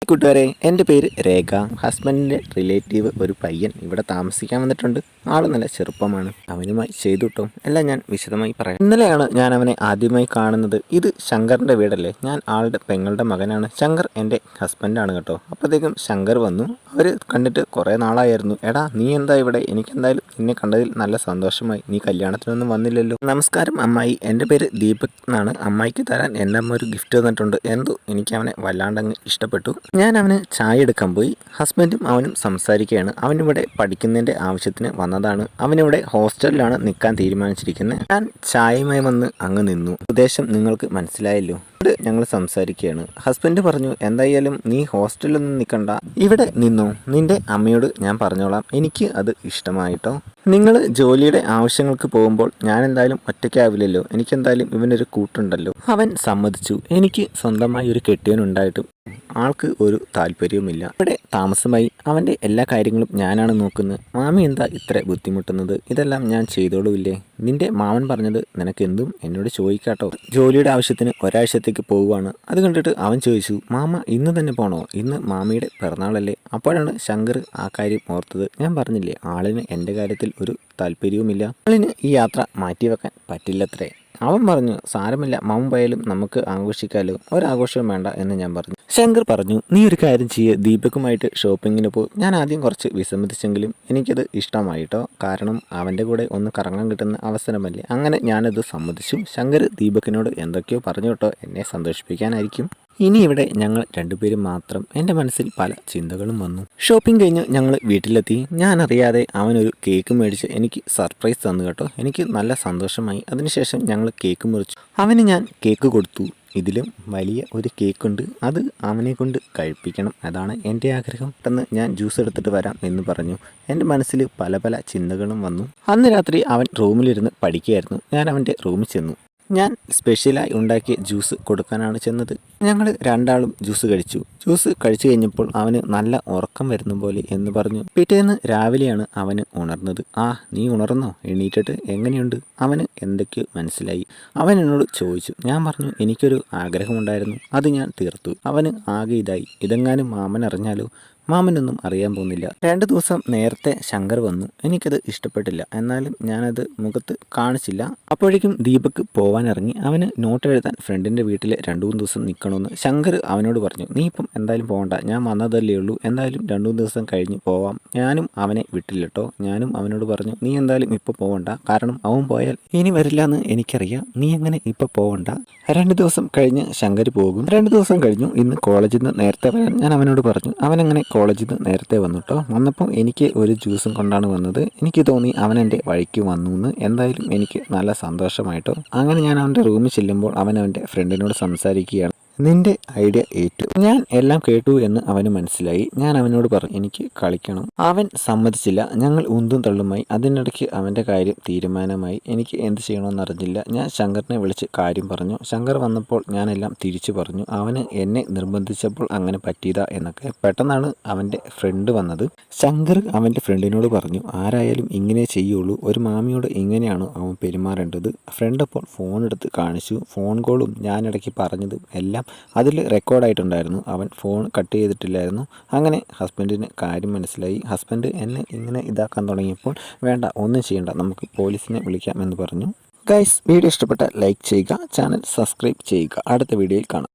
കൂട്ടുകാരെ, എൻ്റെ പേര് രേഖ. ഹസ്ബൻഡിൻ്റെ റിലേറ്റീവ് ഒരു പയ്യൻ ഇവിടെ താമസിക്കാൻ വന്നിട്ടുണ്ട്. ആൾ നല്ല ചെറുപ്പമാണ്. അവനുമായി ചെയ്തു കിട്ടും എല്ലാം ഞാൻ വിശദമായി പറയാം. ഇന്നലെയാണ് ഞാൻ അവനെ ആദ്യമായി കാണുന്നത്. ഇത് ശങ്കറിൻ്റെ വീടല്ലേ? ഞാൻ ആളുടെ പെങ്ങളുടെ മകനാണ്. ശങ്കർ എൻ്റെ ഹസ്ബൻഡാണ് കേട്ടോ. അപ്പോഴത്തേക്കും ശങ്കർ വന്നു. അവർ കണ്ടിട്ട് കുറേ നാളായിരുന്നു. എടാ, നീ എന്താ ഇവിടെ? എനിക്കെന്തായാലും നിന്നെ കണ്ടതിൽ നല്ല സന്തോഷമായി. നീ കല്യാണത്തിനൊന്നും വന്നില്ലല്ലോ. നമസ്കാരം അമ്മായി, എൻ്റെ പേര് ദീപക് എന്നാണ്. അമ്മായിക്ക് തരാൻ എൻ്റെ അമ്മ ഒരു ഗിഫ്റ്റ് തന്നിട്ടുണ്ട്. എന്തോ എനിക്ക് അവനെ വല്ലാണ്ടങ്ങ് ഇഷ്ടപ്പെട്ടു. ഞാൻ അവന് ചായ എടുക്കാൻ പോയി. ഹസ്ബൻഡും അവനും സംസാരിക്കുകയാണ്. അവനിവിടെ പഠിക്കുന്നതിൻ്റെ ആവശ്യത്തിന് വന്നതാണ്. അവനിവിടെ ഹോസ്റ്റലിലാണ് നിൽക്കാൻ തീരുമാനിച്ചിരിക്കുന്നത്. ഞാൻ ചായയുമായി വന്ന് അങ്ങ് നിന്നു. ഉദ്ദേശം നിങ്ങൾക്ക് മനസ്സിലായല്ലോ. ഞങ്ങൾ സംസാരിക്കുകയാണ്. ഹസ്ബൻഡ് പറഞ്ഞു, എന്തായാലും നീ ഹോസ്റ്റലിലൊന്നും നിൽക്കണ്ട, ഇവിടെ നിന്നോ. നിന്റെ അമ്മയോട് ഞാൻ പറഞ്ഞോളാം. എനിക്ക് അത് ഇഷ്ടമായിട്ടോ. നിങ്ങൾ ജോലിയുടെ ആവശ്യങ്ങൾക്ക് പോകുമ്പോൾ ഞാൻ എന്തായാലും ഒറ്റയ്ക്കാവില്ലല്ലോ. എനിക്കെന്തായാലും ഇവനൊരു കൂട്ടുണ്ടല്ലോ. അവൻ സമ്മതിച്ചു. എനിക്ക് സ്വന്തമായി ഒരു കെട്ടിയവനുണ്ടായിട്ടും ആൾക്ക് ഒരു താല്പര്യവുമില്ല. ഇവിടെ താമസമായി അവൻ്റെ എല്ലാ കാര്യങ്ങളും ഞാനാണ് നോക്കുന്നത്. മാമി എന്താ ഇത്ര ബുദ്ധിമുട്ടുന്നത്? ഇതെല്ലാം ഞാൻ ചെയ്തോളൂല്ലേ? നിന്റെ മാമൻ പറഞ്ഞത് നിനക്കെന്തും എന്നോട് ചോദിക്കാട്ടോ. ജോലിയുടെ ആവശ്യത്തിന് ഒരാഴ്ചത്തേക്ക് പോവുകയാണ്. അത് കണ്ടിട്ട് അവൻ ചോദിച്ചു, മാമ ഇന്ന് തന്നെ പോണോ? ഇന്ന് മാമിയുടെ പിറന്നാളല്ലേ? അപ്പോഴാണ് ശങ്കർ ആ കാര്യം ഓർത്തത്. ഞാൻ പറഞ്ഞില്ലേ, ആളിന് എൻ്റെ കാര്യത്തിൽ ഒരു താല്പര്യവുമില്ല. ആളിന് ഈ യാത്ര മാറ്റിവെക്കാൻ പറ്റില്ലത്രേ. അവൻ പറഞ്ഞു, സാരമില്ല, മാമൻ പോയാലും നമുക്ക് ആഘോഷിക്കാമല്ലോ. ഒരാഘോഷവും വേണ്ട എന്ന് ഞാൻ പറഞ്ഞു. ശങ്കർ പറഞ്ഞു, നീ ഒരു കാര്യം ചെയ്യുക, ദീപകുമായിട്ട് ഷോപ്പിങ്ങിന് പോ. ഞാൻ ആദ്യം കുറച്ച് വിസമ്മതിച്ചെങ്കിലും എനിക്കത് ഇഷ്ടമായിട്ടോ. കാരണം അവൻ്റെ കൂടെ ഒന്ന് കറങ്ങാൻ കിട്ടുന്ന അവസരമല്ലേ. അങ്ങനെ ഞാനത് സമ്മതിച്ചു. ശങ്കർ ദീപകിനോട് എന്തൊക്കെയോ പറഞ്ഞു കേട്ടോ, എന്നെ സന്തോഷിപ്പിക്കാനായിരിക്കും. ഇനി ഇവിടെ ഞങ്ങൾ രണ്ടുപേരും മാത്രം. എൻ്റെ മനസ്സിൽ പല ചിന്തകളും വന്നു. ഷോപ്പിംഗ് കഴിഞ്ഞ് ഞങ്ങൾ വീട്ടിലെത്തി. ഞാനറിയാതെ അവനൊരു കേക്ക് മേടിച്ച് എനിക്ക് സർപ്രൈസ് തന്നു കേട്ടോ. എനിക്ക് നല്ല സന്തോഷമായി. അതിനുശേഷം ഞങ്ങൾ കേക്ക് മുറിച്ചു. അവന് ഞാൻ കേക്ക് കൊടുത്തു. ഇതിലും വലിയ ഒരു കേക്കുണ്ട്, അത് അവനെ കൊണ്ട് കഴിപ്പിക്കണം. അതാണ് എൻ്റെ ആഗ്രഹം. പെട്ടെന്ന് ഞാൻ ജ്യൂസ് എടുത്തിട്ട് വരാം എന്ന് പറഞ്ഞു. എൻ്റെ മനസ്സിൽ പല പല ചിന്തകളും വന്നു. അന്ന് രാത്രി അവൻ റൂമിലിരുന്ന് പഠിക്കുകയായിരുന്നു. ഞാൻ അവൻ്റെ റൂമിൽ ചെന്നു. ഞാൻ സ്പെഷ്യലായി ഉണ്ടാക്കിയ ജ്യൂസ് കൊടുക്കാനാണ് ചെന്നത്. ഞങ്ങൾ രണ്ടാളും ജ്യൂസ് കഴിച്ചു. ജ്യൂസ് കഴിച്ചു കഴിഞ്ഞപ്പോൾ അവന് നല്ല ഉറക്കം വരുന്ന പോലെ എന്ന് പറഞ്ഞു. പിറ്റേന്ന് രാവിലെയാണ് അവന് ഉണർന്നത്. ആ, നീ ഉണർന്നോ? എണീറ്റിട്ട് എങ്ങനെയുണ്ട്? അവന് എന്തൊക്കെയോ മനസ്സിലായി. അവൻ എന്നോട് ചോദിച്ചു. ഞാൻ പറഞ്ഞു, എനിക്കൊരു ആഗ്രഹമുണ്ടായിരുന്നു, അത് ഞാൻ തീർത്തു. അവന് ആകെ ഇതായി. ഇതെങ്ങാനും മാമൻ അറിഞ്ഞാലോ? മാമനൊന്നും അറിയാൻ പോകുന്നില്ല. 2 ദിവസം നേരത്തെ ശങ്കർ വന്നു. എനിക്കത് ഇഷ്ടപ്പെട്ടില്ല. എന്നാലും ഞാനത് മുഖത്ത് കാണിച്ചില്ല. അപ്പോഴേക്കും ദീപക് പോവാനിറങ്ങി. അവന് നോട്ട് എഴുതാൻ ഫ്രണ്ടിൻ്റെ വീട്ടിൽ 2-3 ദിവസം നിൽക്കണമെന്ന് ശങ്കർ അവനോട് പറഞ്ഞു. നീ ഇപ്പം എന്തായാലും പോകണ്ട, ഞാൻ വന്നതല്ലേ ഉള്ളൂ. എന്തായാലും 2-3 ദിവസം കഴിഞ്ഞ് പോവാം. ഞാനും അവനെ വിട്ടില്ല കേട്ടോ. ഞാനും അവനോട് പറഞ്ഞു, നീ എന്തായാലും ഇപ്പോൾ പോകണ്ട, കാരണം അവൻ പോയാൽ ഇനി വരില്ല എന്ന് എനിക്കറിയാം. നീ അങ്ങനെ ഇപ്പോൾ പോകണ്ട. 2 ദിവസം കഴിഞ്ഞ് ശങ്കർ പോകും. 2 ദിവസം കഴിഞ്ഞു. ഇന്ന് കോളേജിൽ നിന്ന് നേരത്തെ വരാൻ ഞാൻ അവനോട് പറഞ്ഞു. അവനങ്ങനെ കോളേജിൽ നിന്ന് നേരത്തെ വന്നു കേട്ടോ. വന്നപ്പോൾ എനിക്ക് ഒരു ജ്യൂസും കൊണ്ടാണ് വന്നത്. എനിക്ക് തോന്നി അവൻ എൻ്റെ വഴിക്ക് വന്നു എന്ന്. എന്തായാലും എനിക്ക് നല്ല സന്തോഷമായിട്ടോ. അങ്ങനെ ഞാൻ അവൻ്റെ റൂമിൽ ചെല്ലുമ്പോൾ അവൻ അവൻ്റെ ഫ്രണ്ടിനോട് സംസാരിക്കുകയാണ്. നിന്റെ ഐഡിയ ഏറ്റു, ഞാൻ എല്ലാം കേട്ടു എന്ന് അവന് മനസ്സിലായി. ഞാൻ അവനോട് പറഞ്ഞു, എനിക്ക് കളിക്കണം. അവൻ സമ്മതിച്ചില്ല. ഞങ്ങൾ ഉന്തും തള്ളുമായി. അതിനിടയ്ക്ക് അവൻ്റെ കാര്യം തീരുമാനമായി. എനിക്ക് എന്ത് ചെയ്യണമെന്ന് അറിഞ്ഞില്ല. ഞാൻ ശങ്കറിനെ വിളിച്ച് കാര്യം പറഞ്ഞു. ശങ്കർ വന്നപ്പോൾ ഞാനെല്ലാം തിരിച്ചു പറഞ്ഞു. അവന് എന്നെ നിർബന്ധിച്ചപ്പോൾ അങ്ങനെ പറ്റിയതാ എന്നൊക്കെ. പെട്ടെന്നാണ് അവൻ്റെ ഫ്രണ്ട് വന്നത്. ശങ്കർ അവൻ്റെ ഫ്രണ്ടിനോട് പറഞ്ഞു, ആരായാലും ഇങ്ങനെ ചെയ്യുള്ളൂ. ഒരു മാമിയോട് ഇങ്ങനെയാണോ അവൻ പെരുമാറേണ്ടത്? ഫ്രണ്ട് അപ്പോൾ ഫോൺ എടുത്ത് കാണിച്ചു. ഫോൺ കോളും ഞാനിടയ്ക്ക് പറഞ്ഞതും എല്ലാം അതിൽ റെക്കോർഡായിട്ടുണ്ടായിരുന്നു. അവൻ ഫോൺ കട്ട് ചെയ്തിട്ടില്ലായിരുന്നു. അങ്ങനെ ഹസ്ബൻഡിന് കാര്യം മനസ്സിലായി. ഹസ്ബൻഡ് എന്നെ ഇങ്ങനെ ഇതാക്കാൻ തുടങ്ങിയപ്പോൾ, വേണ്ട, ഒന്നും ചെയ്യണ്ട, നമുക്ക് പോലീസിനെ വിളിക്കാം എന്ന് പറഞ്ഞു. ഗൈസ്, വീഡിയോ ഇഷ്ടപ്പെട്ട ലൈക്ക് ചെയ്യുക, ചാനൽ സബ്സ്ക്രൈബ് ചെയ്യുക. അടുത്ത വീഡിയോയിൽ കാണാം.